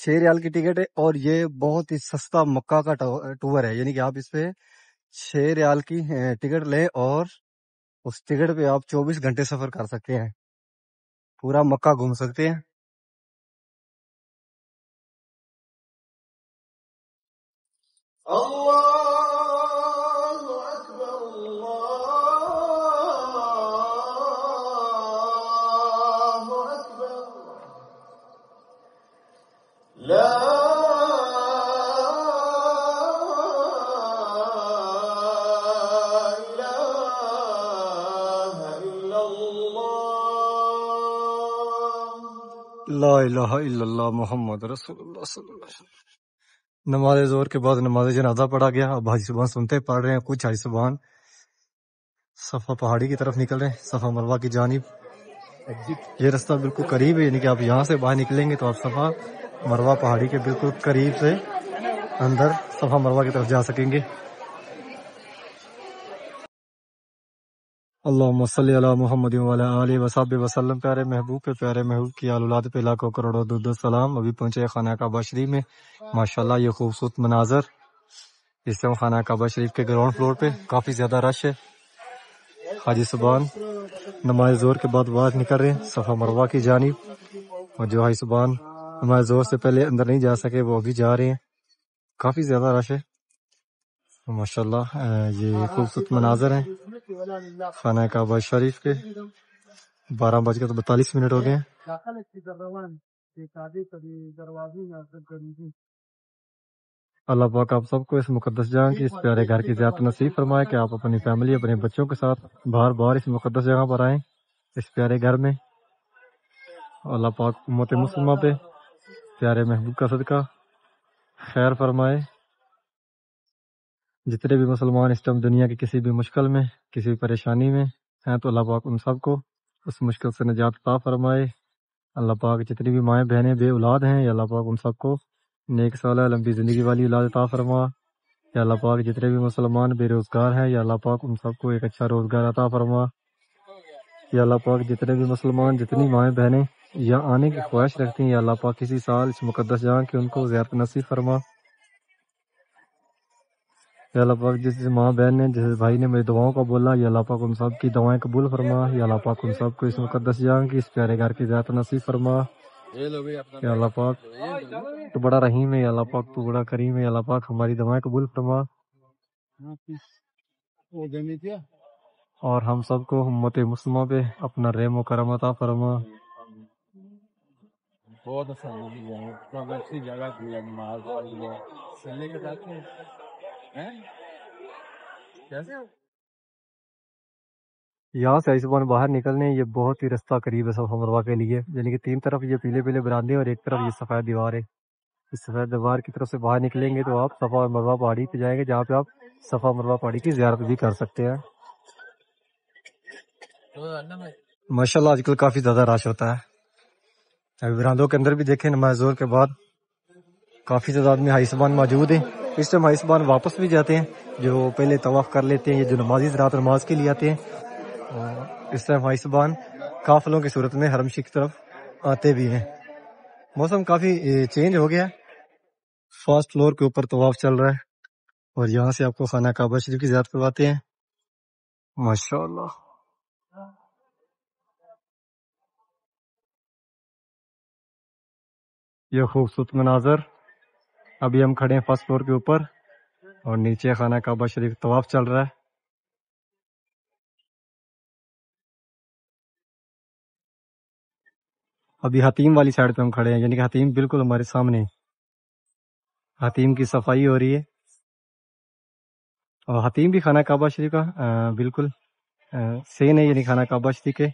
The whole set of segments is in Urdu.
6 ریال کی ٹکٹ ہے، اور یہ بہت ہی سستا مکہ کا ٹور ہے، یعنی کہ آپ اس پہ 6 ریال کی ٹکٹ لیں اور اس ٹکٹ پہ آپ 24 گھنٹے سفر کر سکتے ہیں، پورا مکہ گھوم سکتے ہیں۔ لا الہ الا اللہ محمد رسول اللہ صلی اللہ علیہ وسلم۔ نماز ظہر کے بعد نماز جنازہ پڑھا گیا، اب حاجی صبح سنتے پڑھ رہے ہیں، کچھ حاجی صبح صفا پہاڑی کی طرف نکل رہے ہیں، صفا مروہ کی جانب۔ یہ رستہ بالکل قریب ہے، یعنی کہ آپ یہاں سے باہر نکلیں گے تو آپ صفا مروہ پہاڑی کے بالکل قریب سے اندر صفا مروہ کی طرف جا سکیں گے۔ اللہم صلی علی محمد وعلی آلہ وصحبہ وسلم۔ پیارے محبوب پہ، پیارے محبوب کی آل اولاد پہ لاکھوں کروڑوں درود و سلام۔ ابھی پہنچے خانہ کعبہ شریف میں، ماشاءاللہ یہ خوبصورت مناظر۔ اس ٹائم خانہ کعبہ شریف کے گراؤنڈ فلور پہ کافی زیادہ رش ہے۔ حاجی صبحان نماز ظہر کے بعد باہر نکل رہے ہیں صفا مروہ کی جانب، اور جو حاجی صبحان نماز ظہر سے پہلے اندر نہیں جا سکے وہ ابھی جا رہے ہیں، کافی زیادہ رش ہے ماشاءاللہ۔ یہ خوبصورت مناظر ہیں خانہ کعبہ شریف کے۔ 12:42 ہو گئے ہیں۔ اللہ پاک آپ سب کو اس مقدس جگہ کی، اس پیارے گھر کی زیارت نصیب فرمائے کہ آپ اپنی فیملی، اپنے بچوں کے ساتھ بار بار اس مقدس جگہ پر آئیں، اس پیارے گھر میں۔ اللہ پاک امت مسلمہ پہ پیارے محبوب کا صدقہ خیر فرمائے۔ جتنے بھی مسلمان اس ٹائم دنیا کی کسی بھی مشکل میں، کسی بھی پریشانی میں ہیں، تو اللہ پاک ان سب کو اس مشکل سے نجات عطا فرمائے۔ اللہ پاک جتنی بھی مائیں بہنیں بے اولاد ہیں، یا اللہ پاک ان سب کو نیک صالح لمبی زندگی والی اولاد عطا فرما۔ یا اللہ پاک جتنے بھی مسلمان بے روزگار ہیں، یا اللہ پاک ان سب کو ایک اچھا روزگار عطا فرما۔ یا اللہ پاک جتنے بھی مسلمان، جتنی مائیں بہنیں یا آنے کی خواہش رکھتی ہیں، یا اللہ پاک کسی سال اس مقدس جگہ کی ان کو زیارت نصیب فرما۔ یا اللہ پاک جس ماں بہن نے، جس بھائی نے میری دعاؤں کا بولا، یا اللہ پاک ان سب کی دعائیں قبول فرما۔ یا اللہ پاک ان سب کو اس مقدس جگہ کی، اس پیارے گھر کی زیارت نصیب فرما۔ یا اللہ پاک تو بڑا رحیم ہے، یا اللہ پاک تو بڑا کریم ہے، یا اللہ پاک ہماری دعائیں قبول فرما، اور ہم سب کو امت مسلمہ پہ اپنا رحم و کرم عطا فرما۔ بہت اچھی جگہ کی ہے، نماز چلنے کے ساتھ یہاں سے ایسبان باہر نکلنے، یہ بہت ہی رستہ قریب ہے صفا مروہ کے لیے، یعنی کہ 3 طرف یہ پیلے پیلے برآمدے اور ایک طرف یہ سفید دیوار ہے۔ اس سفید دیوار کی طرف سے باہر نکلیں گے تو آپ صفا مروہ پہاڑی پہ جائیں گے، جہاں پہ آپ صفا مروہ پہاڑی کی زیارت بھی کر سکتے ہیں۔ ماشاءاللہ آج کل کافی زیادہ رش ہوتا ہے، برآمدوں کے اندر بھی دیکھیں نماز ظہر کے بعد کافی تعداد میں حاجی صاحبان موجود ہیں۔ اس ٹائم حاجی صاحبان واپس بھی جاتے ہیں، جو پہلے طواف کر لیتے ہیں، یہ جو نمازی رات نماز کے لیے آتے ہیں، اور اس ٹائم حاجی صاحبان قافلوں کی صورت میں حرم شریف کی طرف آتے بھی ہیں۔ موسم کافی چینج ہو گیا ہے، فرسٹ فلور کے اوپر طواف چل رہا ہے، اور یہاں سے آپ کو خانہ کعبہ شریف کی زیارت کرواتے ہیں ماشاءاللہ۔ یہ خوبصورت مناظر، ابھی ہم کھڑے ہیں فرسٹ فلور کے اوپر، اور نیچے خانہ کعبہ شریف طواف چل رہا ہے۔ ابھی حتیم والی سائڈ پہ ہم کھڑے ہیں، یعنی کہ حتیم بالکل ہمارے سامنے، حتیم کی صفائی ہو رہی ہے، اور حتیم بھی خانہ کعبہ شریف کا بالکل سین ہے، یعنی خانہ کعبہ شریف کے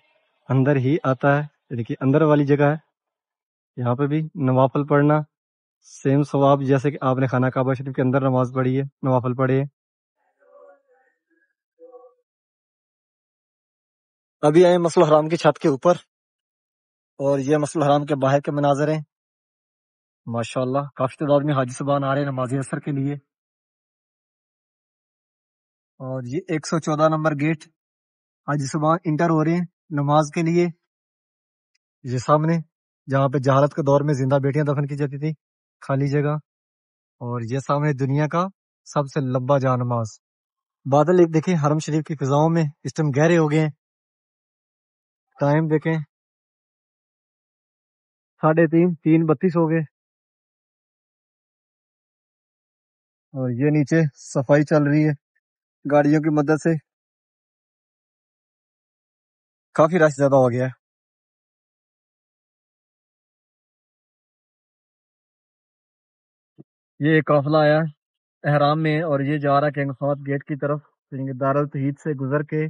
اندر ہی آتا ہے، یعنی کہ اندر والی جگہ ہے۔ یہاں پہ بھی نوافل پڑھنا سیم ثواب، جیسے کہ آپ نے خانہ کعبہ شریف کے اندر نماز پڑھی ہے، نوافل پڑھے ہیں۔ ابھی آئے مسجد الحرام کی چھت کے اوپر، اور یہ مسجد الحرام کے باہر کے مناظر ہیں ماشاءاللہ۔ کافی تعداد میں حاجی صاحبان آ رہے ہیں نماز عصر کے لیے، اور یہ 114 نمبر گیٹ حاجی صاحبان انٹر ہو رہے ہیں نماز کے لیے۔ یہ سامنے جہاں پہ جہالت کے دور میں زندہ بیٹیاں دفن کی جاتی تھی، خالی جگہ، اور یہ سامنے دنیا کا سب سے لمبا جا نماز۔ بادل ایک دیکھیں حرم شریف کی فضاؤں میں اس ٹائم گہرے ہو گئے ہیں۔ ٹائم دیکھیں 3:30 3:32 ہو گئے، اور یہ نیچے صفائی چل رہی ہے گاڑیوں کی مدد سے، کافی رش زیادہ ہو گیا ہے۔ یہ ایک قافلہ آیا ہے احرام میں، اور یہ جا رہا ہے کنگ فہد گیٹ کی طرف، یعنی کہ دارالتوحید سے گزر کے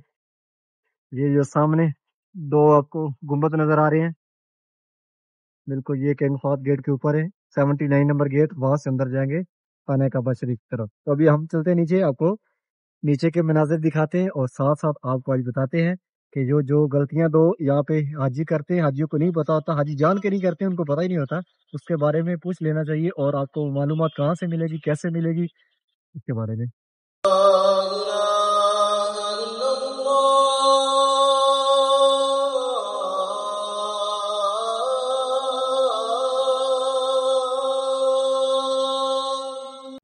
یہ جو سامنے 2 آپ کو گنبد نظر آ رہے ہیں، بالکل یہ کنگ فہد گیٹ کے اوپر ہے، 79 نمبر گیٹ، وہاں سے اندر جائیں گے خانہ کعبہ شریف کی طرف۔ تو ابھی ہم چلتے ہیں نیچے، آپ کو نیچے کے مناظر دکھاتے ہیں، اور ساتھ ساتھ آپ کو آج بتاتے ہیں کہ جو غلطیاں یہاں پہ حاجی کرتے ہیں، حاجیوں کو نہیں پتا ہوتا، حاجی جان کے نہیں کرتے، ان کو پتہ ہی نہیں ہوتا، اس کے بارے میں پوچھ لینا چاہیے، اور آپ کو معلومات کہاں سے ملے گی، کیسے ملے گی، اس کے بارے میں۔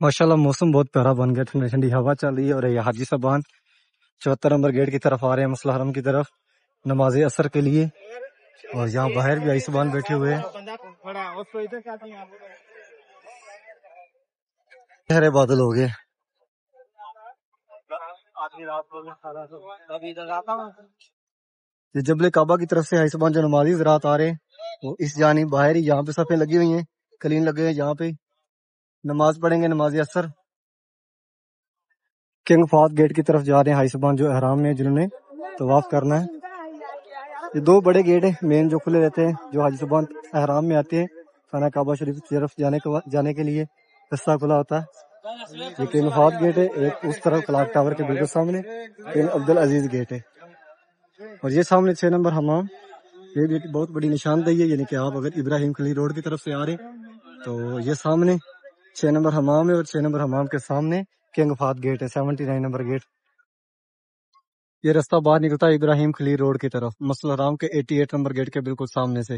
ماشاءاللہ موسم بہت پیارا بن گیا، ٹھنڈی ٹھنڈی ہوا چل رہی ہے، اور یہ حاجی صاحبان 74 نمبر گیٹ کی طرف آ رہے ہیں، مسلح حرم کی طرف نماز عصر کے لیے، اور یہاں باہر بھی حاجی صاحبان بیٹھے ہوئے ہیں۔ گہرے بادل ہو گئے۔ یہ جبل کعبہ کی طرف سے حاجی صاحبان جو نمازی حضرات آ رہے ہیں، وہ اس جانب باہر ہی یہاں پہ صفیں لگی ہوئی ہیں، کلین لگے ہوئے، یہاں پہ نماز پڑھیں گے، نماز عصر۔ کنگ فہد گیٹ کی طرف جا رہے ہیں حاجی صاحبان جو احرام میں جنہوں نے طواف کرنا ہے۔ یہ 2 بڑے گیٹ ہیں مین جو کھلے رہتے ہیں، جو حاجی صاحبان احرام میں آتے ہیں خانہ کعبہ شریف کی طرف جانے کے لیے رستہ کھلا ہوتا ہے۔ یہ کنگ فہد گیٹ ہے، ایک اس طرف کلاک ٹاور کے بالکل سامنے کنگ عبدالعزیز گیٹ ہے، اور یہ سامنے 6 نمبر حمام۔ یہ بھی ایک بہت بڑی نشاندہی ہے، یعنی کہ آپ اگر ابراہیم خلیل روڈ کی طرف سے آ رہے ہیں تو یہ سامنے 6 نمبر حمام ہے، اور 6 نمبر حمام کے سامنے کنگ فہد گیٹ ہے، 79 نمبر گیٹ۔ یہ رستہ باہر نکلتا ہے ابراہیم خلیل روڈ کی طرف، مسجد الحرام کے 88 نمبر گیٹ کے بالکل سامنے سے،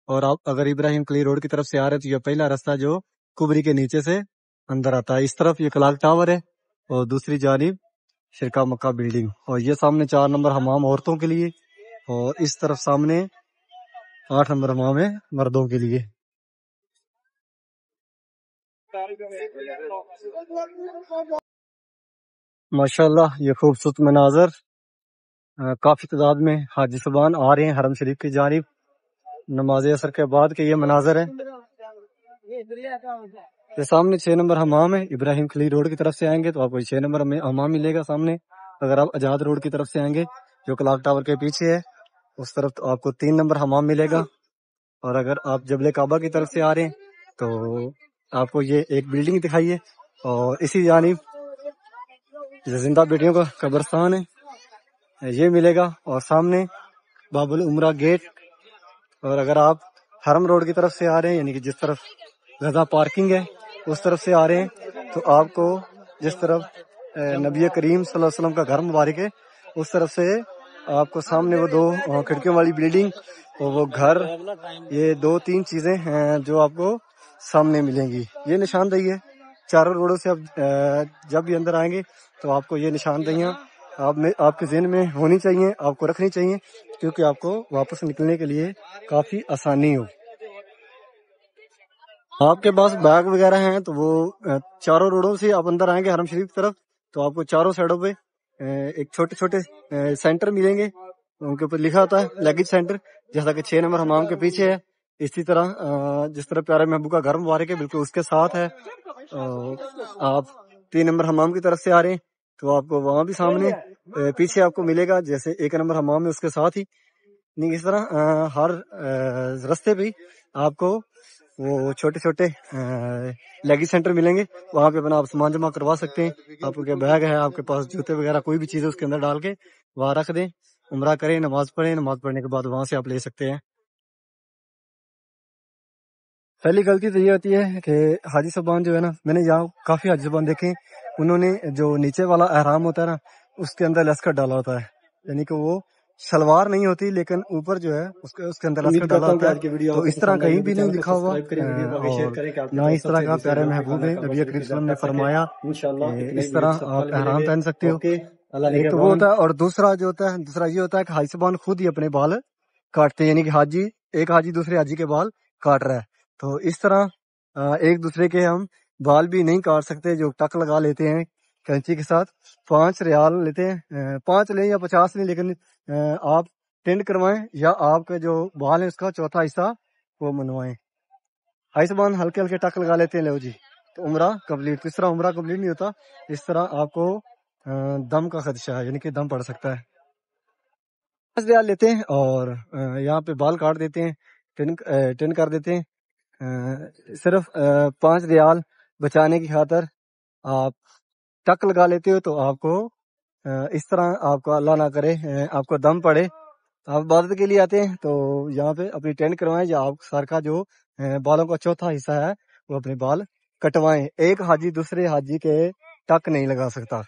اور آپ اگر ابراہیم خلیل روڈ کی طرف سے آ رہے ہیں تو یہ پہلا راستہ جو کبری کے نیچے سے اندر آتا ہے، اس طرف یہ کلاک ٹاور ہے، اور دوسری جانب شرکا مکہ بلڈنگ، اور یہ سامنے 4 نمبر حمام عورتوں کے لیے، اور اس طرف سامنے 8 نمبر حمام ہے مردوں کے لیے۔ ماشاءاللہ یہ خوبصورت مناظر، کافی تعداد میں حاجی صاحبان آ رہے ہیں حرم شریف کی جانب نماز عصر کے بعد کے یہ مناظر ہے۔ یہ سامنے 6 نمبر حمام ہے، ابراہیم خلیل روڈ کی طرف سے آئیں گے تو آپ کو 6 نمبر حمام ملے گا سامنے۔ اگر آپ آزاد روڈ کی طرف سے آئیں گے جو کلاک ٹاور کے پیچھے ہے اس طرف تو آپ کو 3 نمبر حمام ملے گا، اور اگر آپ جبل کعبہ کی طرف سے آ رہے ہیں تو آپ کو یہ ایک بلڈنگ دکھائی ہے، اور اسی جانب زندہ بیٹیوں کا قبرستان ہے یہ ملے گا، اور سامنے باب العمرہ گیٹ۔ اور اگر آپ حرم روڈ کی طرف سے آ رہے ہیں، یعنی کہ جس طرف غزہ پارکنگ ہے اس طرف سے آ رہے ہیں تو آپ کو جس طرف نبی کریم صلی اللہ علیہ وسلم کا گھر مبارک ہے اس طرف سے آپ کو سامنے وہ 2 کھڑکیوں والی بلڈنگ اور وہ گھر، یہ 2-3 چیزیں ہیں جو آپ کو سامنے ملیں گی۔ یہ نشاندہی ہے، چاروں روڈوں سے آپ جب بھی اندر آئیں گے تو آپ کو یہ نشاندہیاں آپ کے ذہن میں ہونی چاہیے، آپ کو رکھنی چاہیے، کیونکہ آپ کو واپس نکلنے کے لیے کافی آسانی ہو۔ آپ کے پاس بیگ وغیرہ ہیں تو وہ چاروں روڈوں سے آپ اندر آئیں گے حرم شریف کی طرف تو آپ کو چاروں سائڈوں پہ ایک چھوٹے چھوٹے سینٹر ملیں گے، ان کے اوپر لکھا ہوتا ہے لیگج سینٹر، جیسا کہ 6 نمبر حمام کے پیچھے ہے، اسی طرح جس طرح پیارے محبوب کا گھر مبارک ہے بالکل اس کے ساتھ ہے۔ آپ 3 نمبر حمام کی طرف سے آ رہے ہیں تو آپ کو وہاں بھی سامنے پیچھے آپ کو ملے گا، جیسے 1 نمبر حمام ہے اس کے ساتھ ہی، اس طرح ہر رستے پہ آپ کو وہ چھوٹے چھوٹے لیگی سینٹر ملیں گے، وہاں پہ اپنا آپ سامان جمع کروا سکتے ہیں۔ آپ کے بیگ ہے، آپ کے پاس جوتے وغیرہ کوئی بھی چیز ہے اس کے اندر ڈال کے وہاں رکھ دیں، عمرہ کریں، نماز پڑھیں، نماز پڑھنے کے بعد وہاں سے آپ لے سکتے ہیں۔ پہلی غلطی تو یہ ہوتی ہے کہ حاجی صاحبان جو ہے نا، میں نے یہاں کافی حاجی صاحبان دیکھے، انہوں نے جو نیچے والا احرام ہوتا ہے نا اس کے اندر لسکٹ ڈالا ہوتا ہے، یعنی کہ وہ شلوار نہیں ہوتی لیکن اوپر جو ہے اس کے اندر امید اسکرٹ کرتا ڈالا ہوں کہ ہوتا آج کی ہے. ویڈیو تو آپ کو اس طرح پسند آئی کہیں ہوگی. بھی نہیں چینل کو لکھا ہوا سبسکرائب کریں, ویڈیو کو آگے شیئر اور کریں کہ آپ کے نہ پاس اس سب طرح سے کا دوسرے پیارے لوگوں محبوب اللہ ہیں. کا نبی بصیرت کریم کی صلی اللہ زیادہ علیہ کر وسلم سکے. نے فرمایا انشاءاللہ کہ ایک نئی اس ویڈیو طرح کے ساتھ آپ کل ملیں احرام گے. پہن سکتے ہو. اوکے, اللہ ایک تو وہ نگہبان. ہوتا ہے, اور دوسرا جو ہوتا ہے, دوسرا یہ ہوتا ہے کہ حاجی صاحبان خود ہی اپنے بال کاٹتے ہیں, یعنی کہ حاجی ایک حاجی دوسرے حاجی کے بال کاٹ رہا ہے. تو اس طرح ایک دوسرے کے ہم بال بھی نہیں کاٹ سکتے. جو ٹک لگا لیتے ہیں کینچی کے ساتھ, 5 ریال لیتے ہیں, 5 لیں یا 50 لیں, لیکن آپ ٹینڈ کروائیں یا آپ کے جو بال ہیں اس کا چوتھا حصہ وہ منوائیں. حاجی صاحبان ہلکے ہلکے ٹک لگا لیتے ہیں. لو جی, تو عمرہ کمپلیٹ. تو اس طرح عمرہ کمپلیٹ نہیں ہوتا, اس طرح آپ کو دم کا خدشہ ہے, یعنی کہ دم پڑ سکتا ہے. 5 ریال لیتے ہیں اور یہاں پہ بال کاٹ دیتے ہیں, ٹین کر دیتے ہیں. صرف 5 ریال بچانے کی خاطر آپ ٹک لگا لیتے ہو. تو آپ کو اس طرح آپ کو اللہ نہ کرے آپ کو دم پڑے, آپ عبادت کے لیے آتے ہیں تو یہاں پہ اپنی ٹینٹ کروائیں, یا آپ سر کا جو بالوں کا چوتھا حصہ ہے وہ اپنے بال کٹوائیں. ایک حاجی دوسرے حاجی کے ٹک نہیں لگا سکتا.